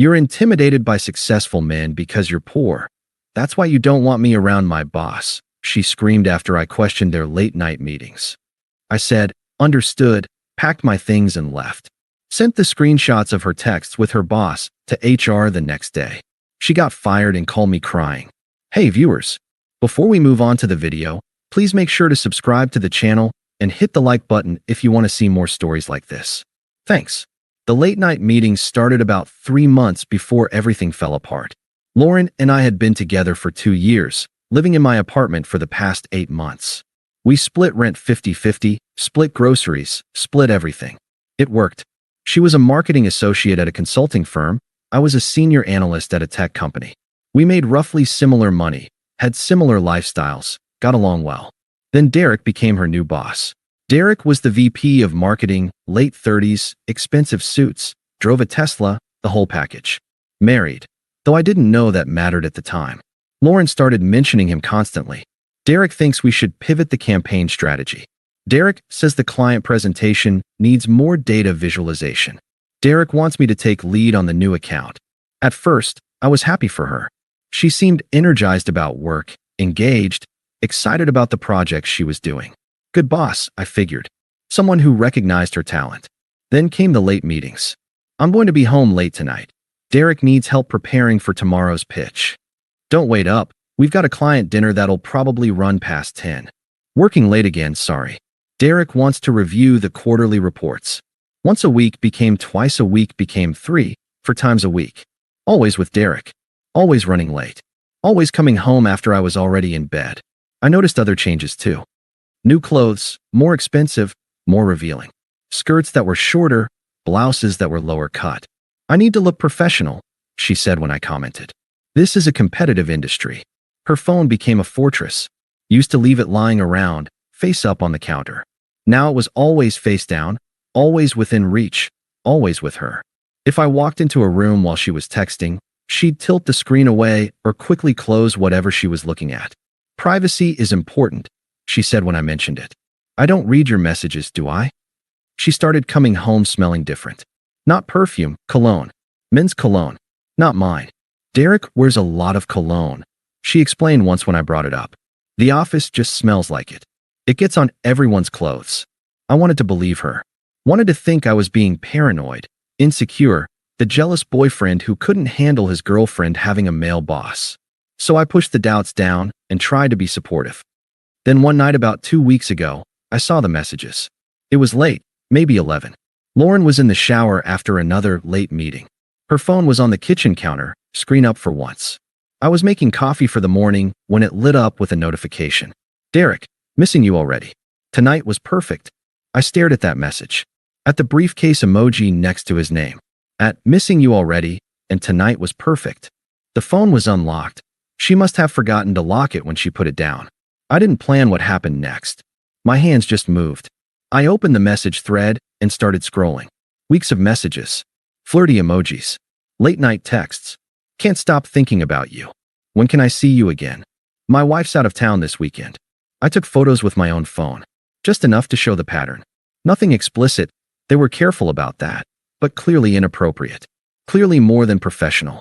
You're intimidated by successful men because you're poor. That's why you don't want me around my boss, she screamed after I questioned their late-night meetings. I said, understood, packed my things and left. Sent the screenshots of her texts with her boss to HR the next day. She got fired and called me crying. Hey viewers, before we move on to the video, please make sure to subscribe to the channel and hit the like button if you want to see more stories like this. Thanks. The late-night meetings started about 3 months before everything fell apart. Lauren and I had been together for 2 years, living in my apartment for the past 8 months. We split rent 50-50, split groceries, split everything. It worked. She was a marketing associate at a consulting firm. I was a senior analyst at a tech company. We made roughly similar money, had similar lifestyles, got along well. Then Derek became her new boss. Derek was the VP of marketing, late 30s, expensive suits, drove a Tesla, the whole package. Married, though I didn't know that mattered at the time. Lauren started mentioning him constantly. Derek thinks we should pivot the campaign strategy. Derek says the client presentation needs more data visualization. Derek wants me to take lead on the new account. At first, I was happy for her. She seemed energized about work, engaged, excited about the projects she was doing. Good boss, I figured. Someone who recognized her talent. Then came the late meetings. I'm going to be home late tonight. Derek needs help preparing for tomorrow's pitch. Don't wait up. We've got a client dinner that'll probably run past 10. Working late again, sorry. Derek wants to review the quarterly reports. Once a week became twice a week became 3, 4 times a week. Always with Derek. Always running late. Always coming home after I was already in bed. I noticed other changes too. New clothes, more expensive, more revealing. Skirts that were shorter, blouses that were lower cut. I need to look professional, she said when I commented. This is a competitive industry. Her phone became a fortress. Used to leave it lying around, face up on the counter. Now it was always face down, always within reach, always with her. If I walked into a room while she was texting, she'd tilt the screen away or quickly close whatever she was looking at. Privacy is important, she said when I mentioned it. I don't read your messages, do I? She started coming home smelling different. Not perfume, cologne. Men's cologne. Not mine. Derek wears a lot of cologne, she explained once when I brought it up. The office just smells like it. It gets on everyone's clothes. I wanted to believe her. Wanted to think I was being paranoid, insecure, the jealous boyfriend who couldn't handle his girlfriend having a male boss. So I pushed the doubts down and tried to be supportive. Then one night about 2 weeks ago, I saw the messages. It was late, maybe 11. Lauren was in the shower after another late meeting. Her phone was on the kitchen counter, screen up for once. I was making coffee for the morning when it lit up with a notification. Derek, missing you already. Tonight was perfect. I stared at that message. At the briefcase emoji next to his name. At missing you already, and tonight was perfect. The phone was unlocked. She must have forgotten to lock it when she put it down. I didn't plan what happened next. My hands just moved. I opened the message thread and started scrolling. Weeks of messages. Flirty emojis. Late-night texts. Can't stop thinking about you. When can I see you again? My wife's out of town this weekend. I took photos with my own phone. Just enough to show the pattern. Nothing explicit. They were careful about that, but clearly inappropriate. Clearly more than professional.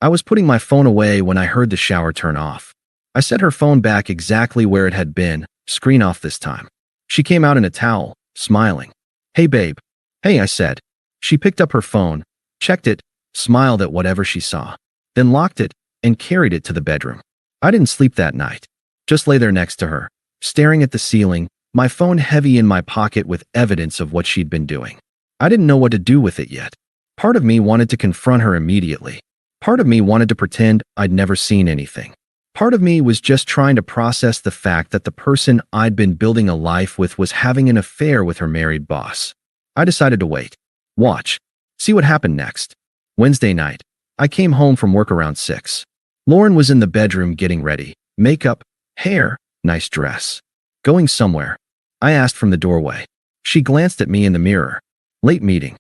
I was putting my phone away when I heard the shower turn off. I set her phone back exactly where it had been, screen off this time. She came out in a towel, smiling. Hey babe. Hey, I said. She picked up her phone, checked it, smiled at whatever she saw, then locked it and carried it to the bedroom. I didn't sleep that night. Just lay there next to her, staring at the ceiling, my phone heavy in my pocket with evidence of what she'd been doing. I didn't know what to do with it yet. Part of me wanted to confront her immediately. Part of me wanted to pretend I'd never seen anything. Part of me was just trying to process the fact that the person I'd been building a life with was having an affair with her married boss. I decided to wait. Watch. See what happened next. Wednesday night. I came home from work around 6. Lauren was in the bedroom getting ready. Makeup, hair, nice dress. Going somewhere. I asked from the doorway. She glanced at me in the mirror. Late meeting.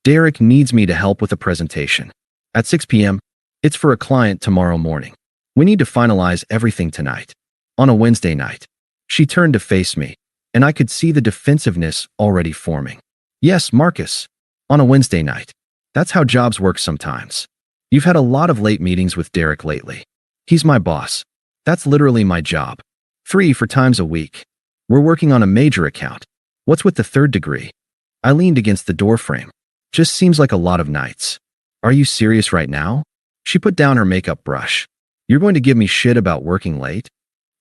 Derek needs me to help with a presentation. At 6 p.m. It's for a client tomorrow morning. We need to finalize everything tonight. On a Wednesday night. She turned to face me, and I could see the defensiveness already forming. Yes, Marcus. On a Wednesday night. That's how jobs work sometimes. You've had a lot of late meetings with Derek lately. He's my boss. That's literally my job. 3 for times a week. We're working on a major account. What's with the third degree? I leaned against the doorframe. Just seems like a lot of nights. Are you serious right now? She put down her makeup brush. You're going to give me shit about working late?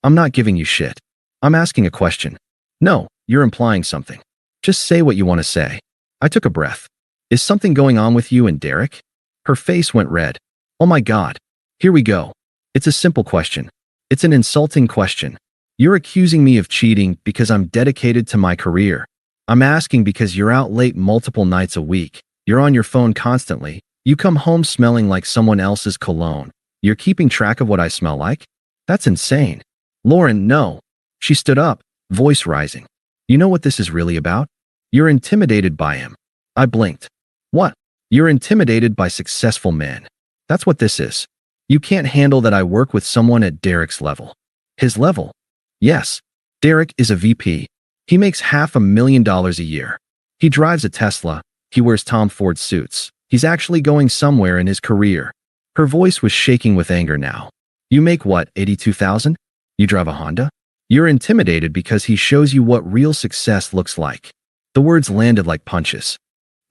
I'm not giving you shit. I'm asking a question. No, you're implying something. Just say what you want to say. I took a breath. Is something going on with you and Derek? Her face went red. Oh my God. Here we go. It's a simple question. It's an insulting question. You're accusing me of cheating because I'm dedicated to my career. I'm asking because you're out late multiple nights a week. You're on your phone constantly. You come home smelling like someone else's cologne. You're keeping track of what I smell like? That's insane. Lauren, no. She stood up, voice rising. You know what this is really about? You're intimidated by him. I blinked. What? You're intimidated by successful men. That's what this is. You can't handle that I work with someone at Derek's level. His level? Yes. Derek is a VP. He makes $500,000 a year. He drives a Tesla. He wears Tom Ford suits. He's actually going somewhere in his career. Her voice was shaking with anger now. You make what, 82,000? You drive a Honda? You're intimidated because he shows you what real success looks like. The words landed like punches.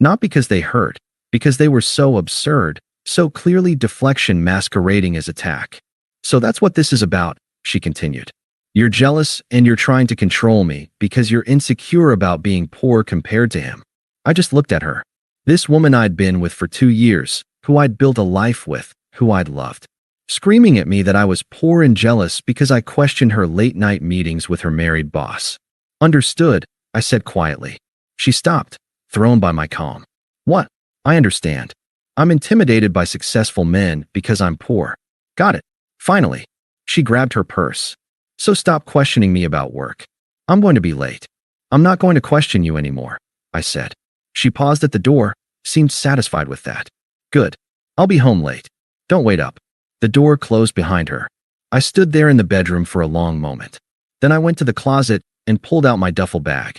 Not because they hurt, because they were so absurd, so clearly deflection masquerading as attack. So that's what this is about, she continued. You're jealous and you're trying to control me because you're insecure about being poor compared to him. I just looked at her. This woman I'd been with for 2 years, who I'd built a life with, who I'd loved. Screaming at me that I was poor and jealous because I questioned her late-night meetings with her married boss. Understood, I said quietly. She stopped, thrown by my calm. What? I understand. I'm intimidated by successful men because I'm poor. Got it. Finally. She grabbed her purse. So stop questioning me about work. I'm going to be late. I'm not going to question you anymore, I said. She paused at the door, seemed satisfied with that. Good. I'll be home late. Don't wait up. The door closed behind her. I stood there in the bedroom for a long moment. Then I went to the closet and pulled out my duffel bag.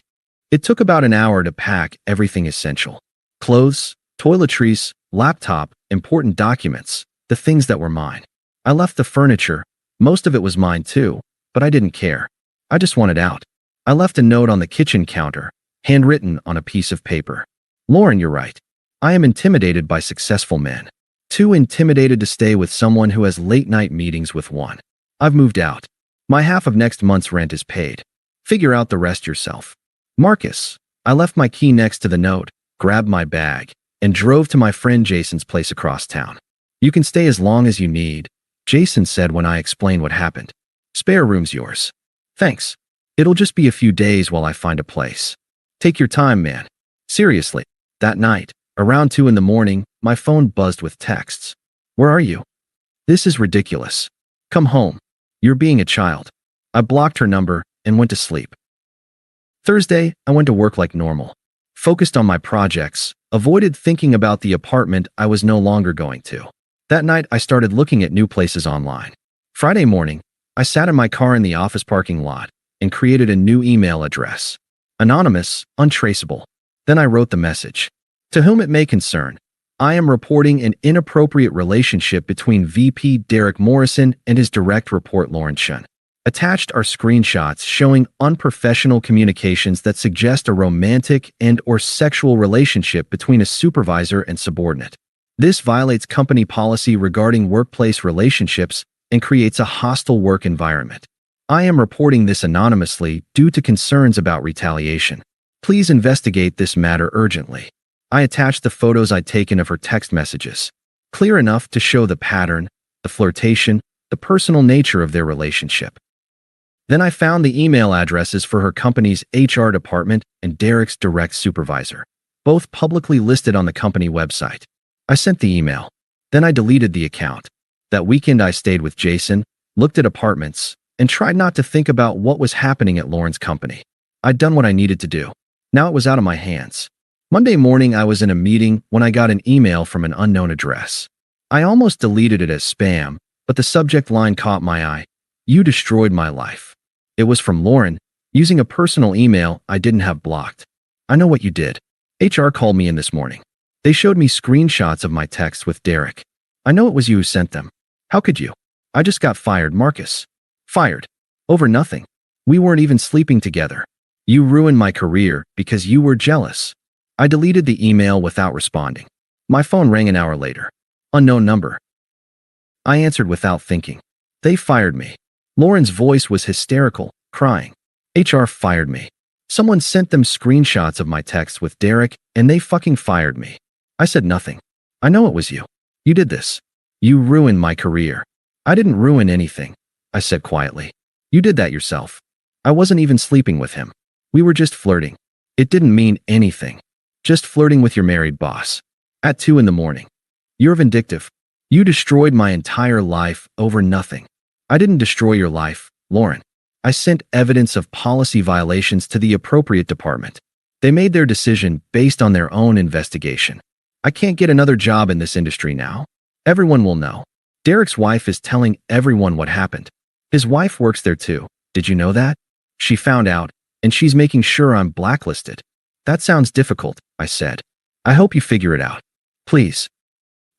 It took about an hour to pack everything essential. Clothes, toiletries, laptop, important documents, the things that were mine. I left the furniture. Most of it was mine too, but I didn't care. I just wanted out. I left a note on the kitchen counter, handwritten on a piece of paper. Lauren, you're right. I am intimidated by successful men. Too intimidated to stay with someone who has late-night meetings with one. I've moved out. My half of next month's rent is paid. Figure out the rest yourself. Marcus. I left my key next to the note, grabbed my bag, and drove to my friend Jason's place across town. You can stay as long as you need, Jason said when I explained what happened. Spare room's yours. Thanks. It'll just be a few days while I find a place. Take your time, man. Seriously. That night, around 2 in the morning, my phone buzzed with texts. Where are you? This is ridiculous. Come home. You're being a child. I blocked her number and went to sleep. Thursday, I went to work like normal. Focused on my projects, avoided thinking about the apartment I was no longer going to. That night, I started looking at new places online. Friday morning, I sat in my car in the office parking lot and created a new email address. Anonymous, untraceable. Then I wrote the message. To whom it may concern, I am reporting an inappropriate relationship between VP Derek Morrison and his direct report Lauren Chen. Attached are screenshots showing unprofessional communications that suggest a romantic and/or sexual relationship between a supervisor and subordinate. This violates company policy regarding workplace relationships and creates a hostile work environment. I am reporting this anonymously due to concerns about retaliation. Please investigate this matter urgently. I attached the photos I'd taken of her text messages. Clear enough to show the pattern, the flirtation, the personal nature of their relationship. Then I found the email addresses for her company's HR department and Derek's direct supervisor, both publicly listed on the company website. I sent the email. Then I deleted the account. That weekend I stayed with Jason, looked at apartments, and tried not to think about what was happening at Lauren's company. I'd done what I needed to do. Now it was out of my hands. Monday morning I was in a meeting when I got an email from an unknown address. I almost deleted it as spam, but the subject line caught my eye. You destroyed my life. It was from Lauren, using a personal email I didn't have blocked. I know what you did. HR called me in this morning. They showed me screenshots of my text with Derek. I know it was you who sent them. How could you? I just got fired, Marcus. Fired. Over nothing. We weren't even sleeping together. You ruined my career because you were jealous. I deleted the email without responding. My phone rang an hour later. Unknown number. I answered without thinking. They fired me. Lauren's voice was hysterical, crying. HR fired me. Someone sent them screenshots of my texts with Derek, and they fucking fired me. I said nothing. I know it was you. You did this. You ruined my career. I didn't ruin anything, I said quietly. You did that yourself. I wasn't even sleeping with him. We were just flirting. It didn't mean anything. Just flirting with your married boss. At 2 in the morning. You're vindictive. You destroyed my entire life over nothing. I didn't destroy your life, Lauren. I sent evidence of policy violations to the appropriate department. They made their decision based on their own investigation. I can't get another job in this industry now. Everyone will know. Derek's wife is telling everyone what happened. His wife works there too. Did you know that? She found out, and she's making sure I'm blacklisted. That sounds difficult, I said. I hope you figure it out. Please.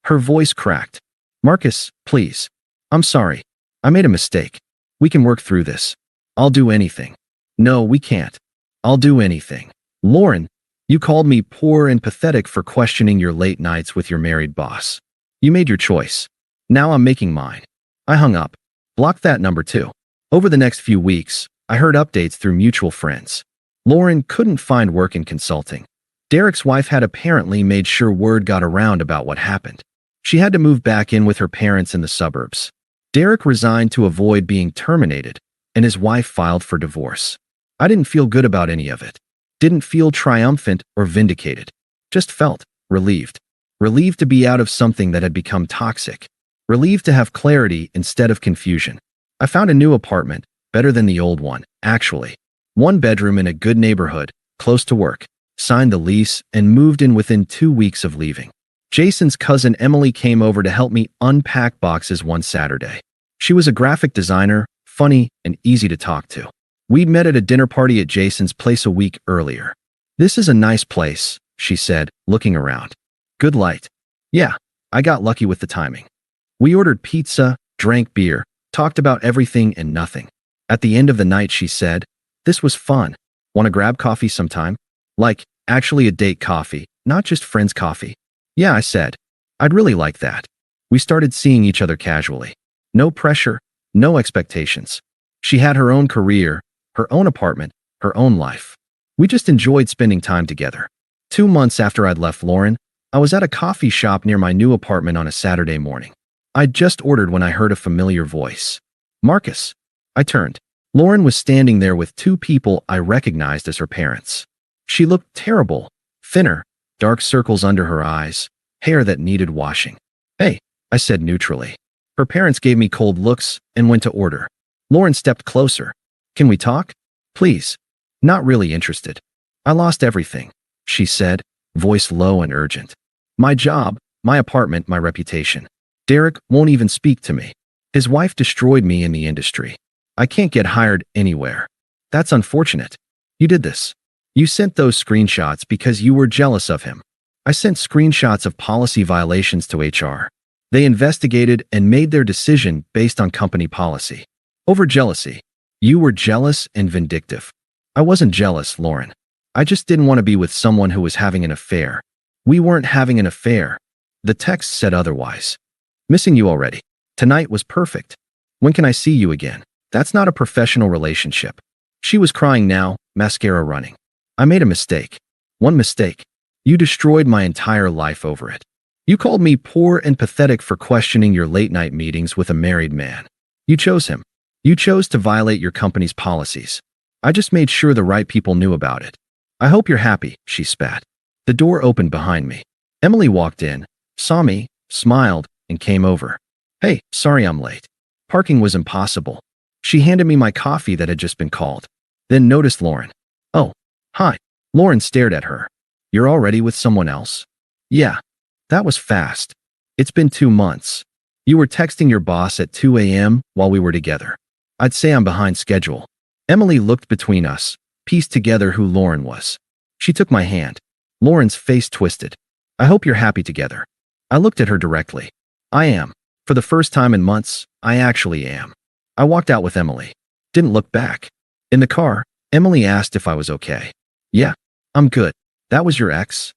Her voice cracked. Marcus, please. I'm sorry. I made a mistake. We can work through this. I'll do anything. No, we can't. I'll do anything. Lauren, you called me poor and pathetic for questioning your late nights with your married boss. You made your choice. Now I'm making mine. I hung up. Blocked that number too. Over the next few weeks, I heard updates through mutual friends. Lauren couldn't find work in consulting. Derek's wife had apparently made sure word got around about what happened. She had to move back in with her parents in the suburbs. Derek resigned to avoid being terminated, and his wife filed for divorce. I didn't feel good about any of it. Didn't feel triumphant or vindicated. Just felt relieved. Relieved to be out of something that had become toxic. Relieved to have clarity instead of confusion. I found a new apartment, better than the old one, actually. 1 bedroom in a good neighborhood, close to work. Signed the lease and moved in within 2 weeks of leaving. Jason's cousin Emily came over to help me unpack boxes one Saturday. She was a graphic designer, funny, and easy to talk to. We'd met at a dinner party at Jason's place a week earlier. This is a nice place, she said, looking around. Good light. Yeah, I got lucky with the timing. We ordered pizza, drank beer, talked about everything and nothing. At the end of the night, she said, this was fun. Want to grab coffee sometime? Like, actually a date coffee, not just friends coffee. Yeah, I said. I'd really like that. We started seeing each other casually. No pressure, no expectations. She had her own career, her own apartment, her own life. We just enjoyed spending time together. 2 months after I'd left Lauren, I was at a coffee shop near my new apartment on a Saturday morning. I'd just ordered when I heard a familiar voice. Marcus. I turned. Lauren was standing there with 2 people I recognized as her parents. She looked terrible, thinner, dark circles under her eyes, hair that needed washing. Hey, I said neutrally. Her parents gave me cold looks and went to order. Lauren stepped closer. Can we talk? Please. Not really interested. I lost everything, she said, voice low and urgent. My job, my apartment, my reputation. Derek won't even speak to me. His wife destroyed me in the industry. I can't get hired anywhere. That's unfortunate. You did this. You sent those screenshots because you were jealous of him. I sent screenshots of policy violations to HR. They investigated and made their decision based on company policy. Over jealousy. You were jealous and vindictive. I wasn't jealous, Lauren. I just didn't want to be with someone who was having an affair. We weren't having an affair. The text said otherwise. Missing you already. Tonight was perfect. When can I see you again? That's not a professional relationship. She was crying now, mascara running. I made a mistake. One mistake. You destroyed my entire life over it. You called me poor and pathetic for questioning your late-night meetings with a married man. You chose him. You chose to violate your company's policies. I just made sure the right people knew about it. I hope you're happy, she spat. The door opened behind me. Emily walked in, saw me, smiled, and came over. Hey, sorry I'm late. Parking was impossible. She handed me my coffee that had just been called. Then noticed Lauren. Oh, hi. Lauren stared at her. You're already with someone else? Yeah. That was fast. It's been 2 months. You were texting your boss at 2 a.m. while we were together. I'd say I'm behind schedule. Emily looked between us, pieced together who Lauren was. She took my hand. Lauren's face twisted. I hope you're happy together. I looked at her directly. I am. For the first time in months, I actually am. I walked out with Emily. Didn't look back. In the car, Emily asked if I was okay. Yeah, I'm good. That was your ex?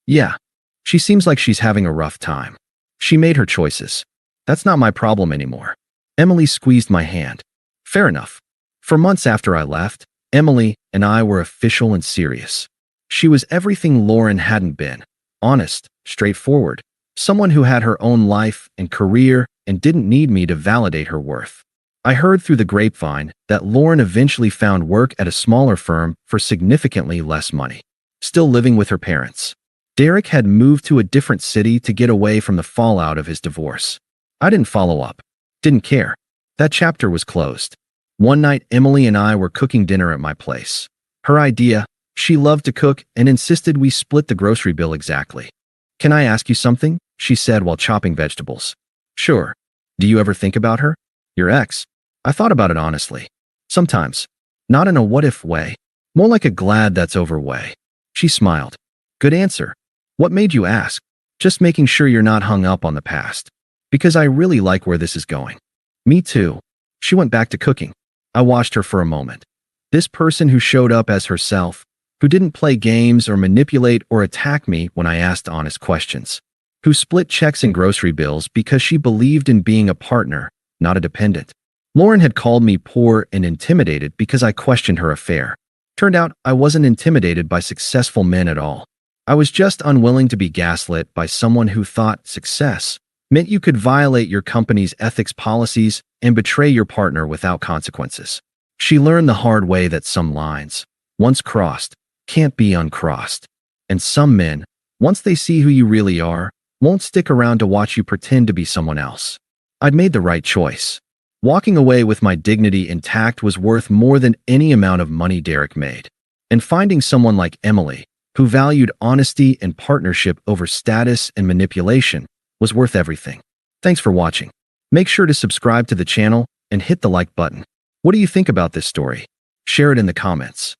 Yeah. She seems like she's having a rough time. She made her choices. That's not my problem anymore. Emily squeezed my hand. Fair enough. For months after I left, Emily and I were official and serious. She was everything Lauren hadn't been. Honest, straightforward, someone who had her own life and career and didn't need me to validate her worth. I heard through the grapevine that Lauren eventually found work at a smaller firm for significantly less money, still living with her parents. Derek had moved to a different city to get away from the fallout of his divorce. I didn't follow up. Didn't care. That chapter was closed. One night, Emily and I were cooking dinner at my place. Her idea, she loved to cook and insisted we split the grocery bill exactly. Can I ask you something? She said while chopping vegetables. Sure. Do you ever think about her? Your ex? I thought about it honestly. Sometimes. Not in a what-if way. More like a glad that's over way. She smiled. Good answer. What made you ask? Just making sure you're not hung up on the past. Because I really like where this is going. Me too. She went back to cooking. I watched her for a moment. This person who showed up as herself, who didn't play games or manipulate or attack me when I asked honest questions, who split checks and grocery bills because she believed in being a partner, not a dependent. Lauren had called me poor and intimidated because I questioned her affair. Turned out I wasn't intimidated by successful men at all. I was just unwilling to be gaslit by someone who thought success meant you could violate your company's ethics policies and betray your partner without consequences. She learned the hard way that some lines, once crossed, can't be uncrossed. And some men, once they see who you really are, won't stick around to watch you pretend to be someone else. I'd made the right choice. Walking away with my dignity intact was worth more than any amount of money Derek made. And finding someone like Emily, who valued honesty and partnership over status and manipulation, was worth everything. Thanks for watching. Make sure to subscribe to the channel and hit the like button. What do you think about this story? Share it in the comments.